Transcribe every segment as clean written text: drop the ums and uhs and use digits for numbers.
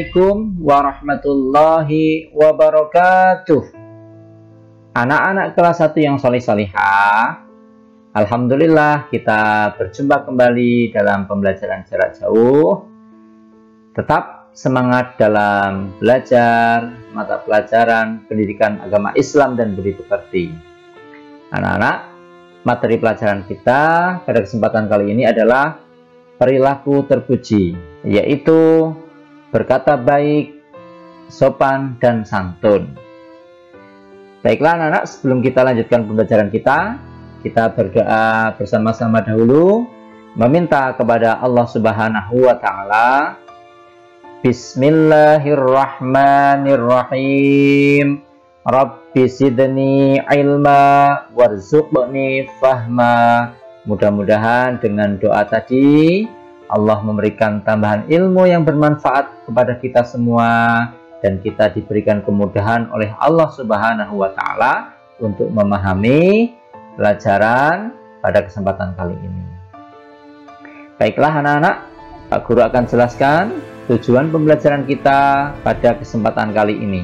Assalamualaikum warahmatullahi wabarakatuh. Anak-anak kelas 1 yang solih-solihah, alhamdulillah kita berjumpa kembali dalam pembelajaran jarak jauh. Tetap semangat dalam belajar mata pelajaran pendidikan agama Islam dan budi pekerti. Anak-anak, materi pelajaran kita pada kesempatan kali ini adalah perilaku terpuji, yaitu berkata baik, sopan, dan santun. Baiklah anak-anak, sebelum kita lanjutkan pembelajaran kita berdoa bersama-sama dahulu, meminta kepada Allah Subhanahu wa Ta'ala. Bismillahirrahmanirrahim. Rabbi zidni ilma warzuqni fahma. Mudah-mudahan dengan doa tadi Allah memberikan tambahan ilmu yang bermanfaat kepada kita semua dan kita diberikan kemudahan oleh Allah Subhanahu wa Ta'ala untuk memahami pelajaran pada kesempatan kali ini. Baiklah anak-anak, Pak Guru akan jelaskan tujuan pembelajaran kita pada kesempatan kali ini.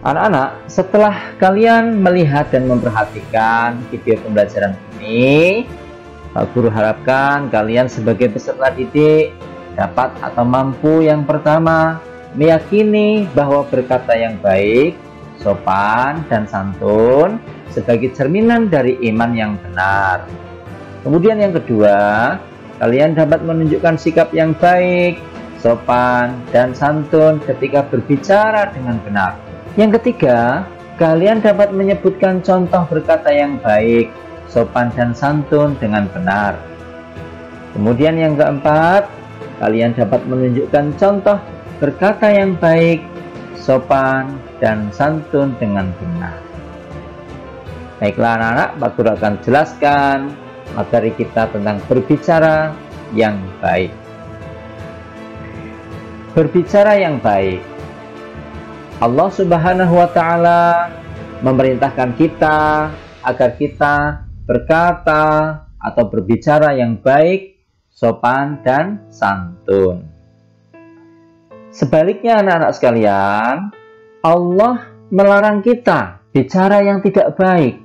Anak-anak, setelah kalian melihat dan memperhatikan video pembelajaran ini, Pak Guru harapkan kalian sebagai peserta didik dapat atau mampu yang pertama meyakini bahwa berkata yang baik, sopan, dan santun sebagai cerminan dari iman yang benar. Kemudian yang kedua, kalian dapat menunjukkan sikap yang baik, sopan, dan santun ketika berbicara dengan benar. Yang ketiga, kalian dapat menyebutkan contoh berkata yang baik, sopan, dan santun dengan benar. Kemudian yang keempat, kalian dapat menunjukkan contoh berkata yang baik, sopan, dan santun dengan benar. Baiklah anak-anak, Pak Guru akan jelaskan materi kita tentang berbicara yang baik. Berbicara yang baik. Allah Subhanahu wa Ta'ala memerintahkan kita agar kita berkata atau berbicara yang baik, sopan, dan santun. Sebaliknya anak-anak sekalian, Allah melarang kita bicara yang tidak baik,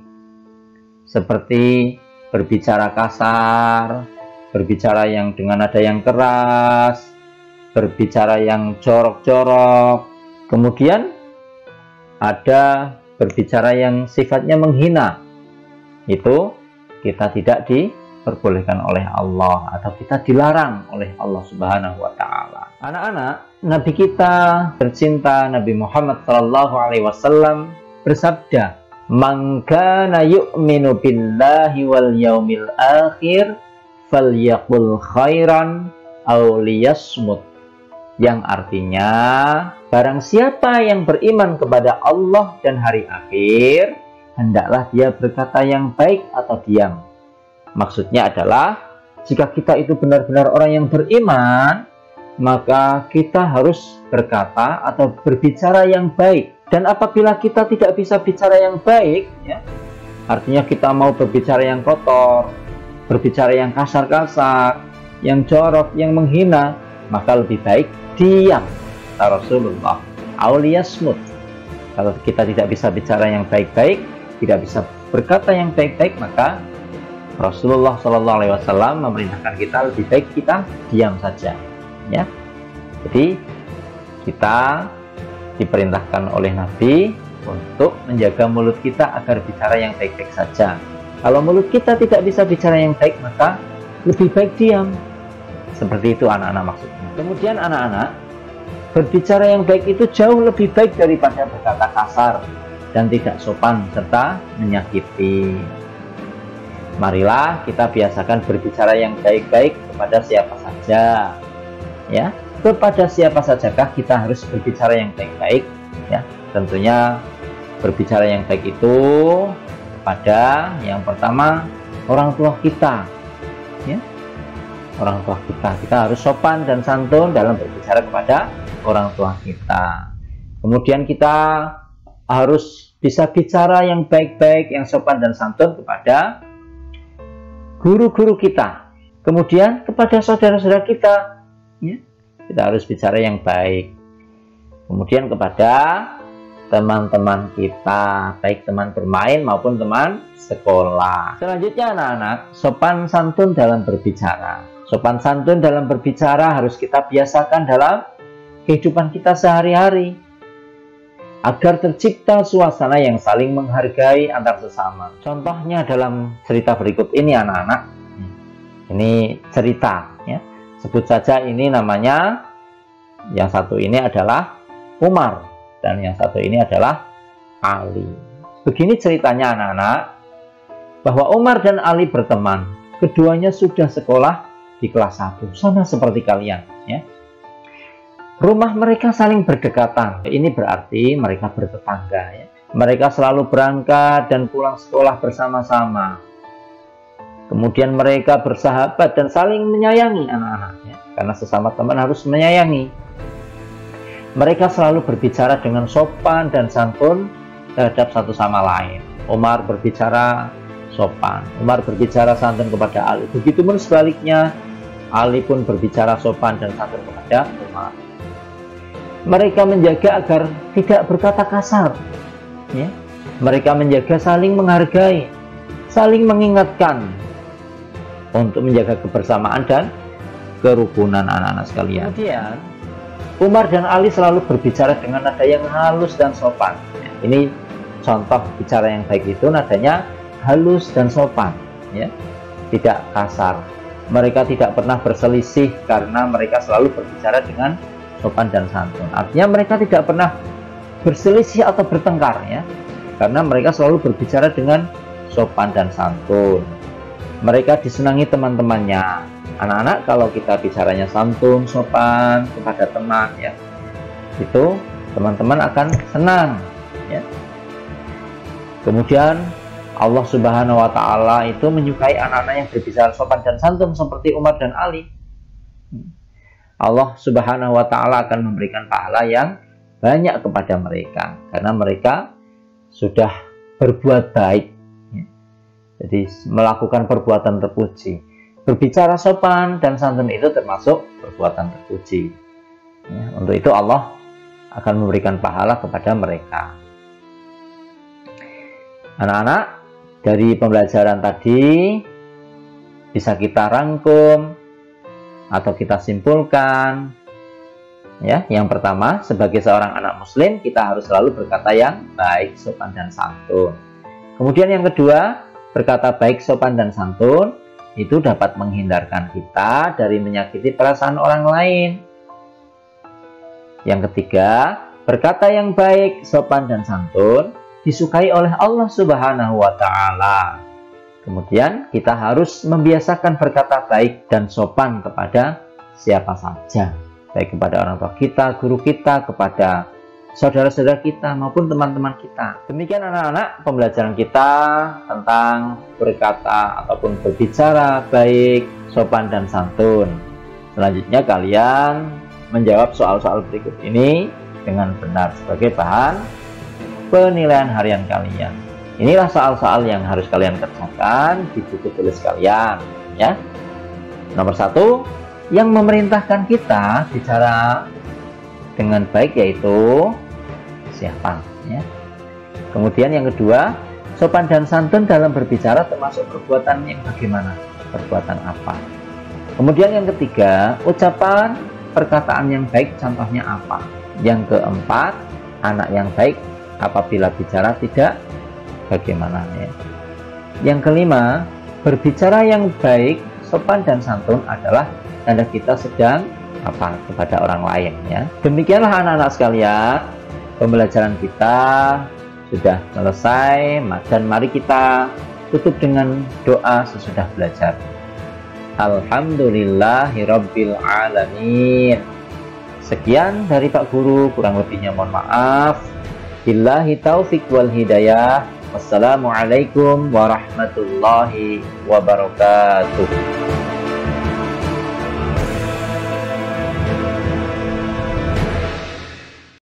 seperti berbicara kasar, berbicara yang dengan nada yang keras, berbicara yang jorok-jorok. Kemudian ada berbicara yang sifatnya menghina. Itu kita tidak diperbolehkan oleh Allah atau kita dilarang oleh Allah Subhanahu wa Ta'ala. Anak-anak, Nabi kita tercinta Nabi Muhammad SAW bersabda, "Man kana yu'minu billahi wal yaumil akhir falyaqul khairan aw liyasmut." Yang artinya, barang siapa yang beriman kepada Allah dan hari akhir, hendaklah dia berkata yang baik atau diam. Maksudnya adalah, jika kita itu benar-benar orang yang beriman, maka kita harus berkata atau berbicara yang baik. Dan apabila kita tidak bisa bicara yang baik, ya, artinya kita mau berbicara yang kotor, berbicara yang kasar-kasar, yang jorok, yang menghina, maka lebih baik diam. Rasulullah auliyasmut. Kalau kita tidak bisa bicara yang baik-baik, tidak bisa berkata yang baik-baik, maka Rasulullah SAW memerintahkan kita lebih baik kita diam saja, ya. Jadi kita diperintahkan oleh Nabi untuk menjaga mulut kita agar bicara yang baik-baik saja. Kalau mulut kita tidak bisa bicara yang baik, maka lebih baik diam. Seperti itu anak-anak maksudnya. Kemudian anak-anak, berbicara yang baik itu jauh lebih baik daripada berkata kasar dan tidak sopan serta menyakiti. Marilah kita biasakan berbicara yang baik-baik kepada siapa saja, ya. Kepada siapa sajakah kita harus berbicara yang baik-baik, ya. Tentunya berbicara yang baik itu kepada yang pertama orang tua kita, ya. Orang tua kita harus sopan dan santun dalam berbicara kepada orang tua kita. Kemudian kita harus bisa bicara yang baik-baik, yang sopan dan santun kepada guru-guru kita. Kemudian kepada saudara-saudara kita, ya. kita harus bicara yang baik. Kemudian kepada teman-teman kita, baik teman bermain maupun teman sekolah. Selanjutnya anak-anak, sopan santun dalam berbicara. Sopan santun dalam berbicara harus kita biasakan dalam kehidupan kita sehari-hari, agar tercipta suasana yang saling menghargai antar sesama. Contohnya dalam cerita berikut ini anak-anak. Ini cerita ya. Sebut saja ini namanya, yang satu ini adalah Umar dan yang satu ini adalah Ali. Begini ceritanya anak-anak, bahwa Umar dan Ali berteman. Keduanya sudah sekolah di kelas 1, sama seperti kalian ya. Rumah mereka saling berdekatan. Ini berarti mereka bertetangga ya. Mereka selalu berangkat dan pulang sekolah bersama-sama. Kemudian mereka bersahabat dan saling menyayangi anak-anaknya. Karena sesama teman harus menyayangi. Mereka selalu berbicara dengan sopan dan santun terhadap satu sama lain. Umar berbicara sopan, Umar berbicara santun kepada Ali. Begitu pun sebaliknya, Ali pun berbicara sopan dan santun kepada Umar. Mereka menjaga agar tidak berkata kasar ya. Mereka menjaga saling menghargai, saling mengingatkan untuk menjaga kebersamaan dan kerukunan anak-anak sekalian. Kemudian Umar dan Ali selalu berbicara dengan nada yang halus dan sopan. Ini contoh bicara yang baik itu nadanya halus dan sopan ya, tidak kasar. Mereka tidak pernah berselisih karena mereka selalu berbicara dengan sopan dan santun. Artinya mereka tidak pernah berselisih atau bertengkar ya, karena mereka selalu berbicara dengan sopan dan santun. Mereka disenangi teman-temannya. Anak-anak, kalau kita bicaranya santun, sopan kepada teman ya, itu teman-teman akan senang ya. Kemudian Allah Subhanahu wa Ta'ala itu menyukai anak-anak yang berbicara sopan dan santun seperti Umar dan Ali. Allah Subhanahu wa Ta'ala akan memberikan pahala yang banyak kepada mereka karena mereka sudah berbuat baik ya. Jadi melakukan perbuatan terpuji. Berbicara sopan dan santun itu termasuk perbuatan terpuji ya. Untuk itu Allah akan memberikan pahala kepada mereka. Anak-anak, dari pembelajaran tadi bisa kita rangkum atau kita simpulkan ya. Yang pertama, sebagai seorang anak muslim kita harus selalu berkata yang baik, sopan dan santun. Kemudian yang kedua, berkata baik, sopan dan santun itu dapat menghindarkan kita dari menyakiti perasaan orang lain. Yang ketiga, berkata yang baik, sopan dan santun disukai oleh Allah Subhanahu wa Ta'ala. Kemudian kita harus membiasakan berkata baik dan sopan kepada siapa saja, baik kepada orang tua kita, guru kita, kepada saudara-saudara kita maupun teman-teman kita. Demikian anak-anak pembelajaran kita tentang berkata ataupun berbicara baik, sopan dan santun. Selanjutnya kalian menjawab soal-soal berikut ini dengan benar sebagai bahan penilaian harian kalian. Inilah soal-soal yang harus kalian kerjakan di buku tulis kalian ya. Nomor 1, yang memerintahkan kita bicara dengan baik yaitu siapa ya. Kemudian yang kedua, sopan dan santun dalam berbicara termasuk perbuatan yang bagaimana, perbuatan apa. Kemudian yang ketiga, ucapan perkataan yang baik contohnya apa. Yang keempat, anak yang baik apabila bicara tidak bagaimana ya. Yang kelima, berbicara yang baik, sopan dan santun adalah tanda kita sedang apa kepada orang lain ya. Demikianlah anak-anak sekalian, pembelajaran kita sudah selesai dan mari kita tutup dengan doa sesudah belajar. Alhamdulillahirabbil alamin. Sekian dari Pak Guru, kurang lebihnya mohon maaf. Billahi taufik wal hidayah. Wassalamualaikum warahmatullahi wabarakatuh.